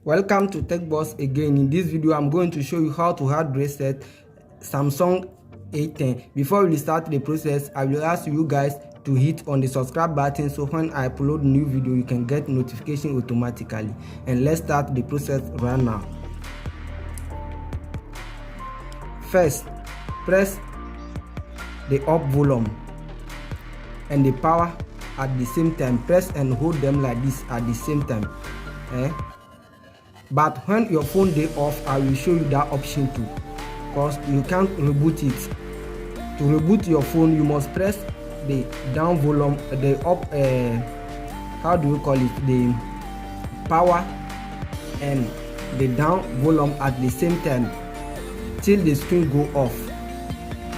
Welcome to Tech Boss again. In this video, I'm going to show you how to hard reset Samsung A10. Before we start the process, I will ask you guys to hit on the subscribe button so when I upload new video, you can get notification automatically. And let's start the process right now. First, press the up volume and the power at the same time. Press and hold them like this at the same time. But when your phone is off, I will show you that option too, because you can't reboot it. To reboot your phone, you must press the down volume, the up, how do you call it, the power and the down volume at the same time till the screen go off.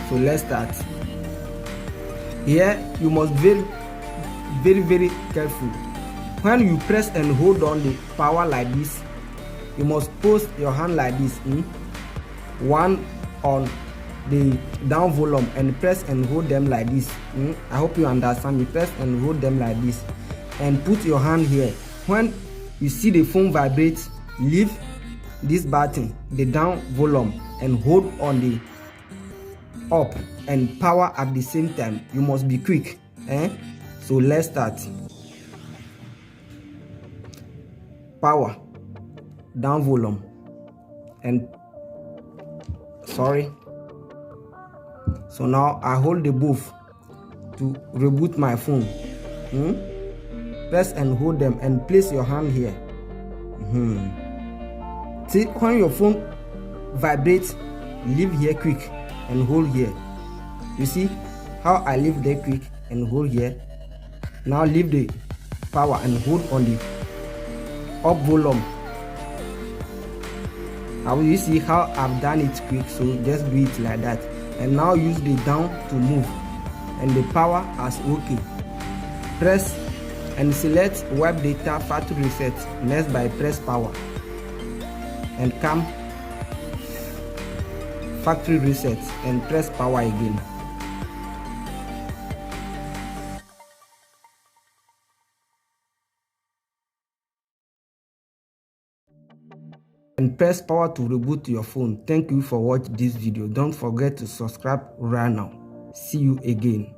So let's start. Here you must be very careful. When you press and hold on the power like this, you must post your hand like this, one on the down volume, and press and hold them like this. I hope you understand. You press and hold them like this and put your hand here. When you see the phone vibrate, leave this button, the down volume, and hold on the up and power at the same time. You must be quick. So let's start. Power, down volume, and so now I hold the both to reboot my phone. Press and hold them and place your hand here. See, when your phone vibrates, leave here quick and hold here. You see how I leave there quick and hold here. Now leave the power and hold on the up volume. Now you see how I've done it quick, so just do it like that. And now use the down to move and the power as OK. Press and select web data factory reset. Next by press power and come factory reset and press power again. And press power to reboot your phone. Thank you for watching this video. Don't forget to subscribe right now. See you again.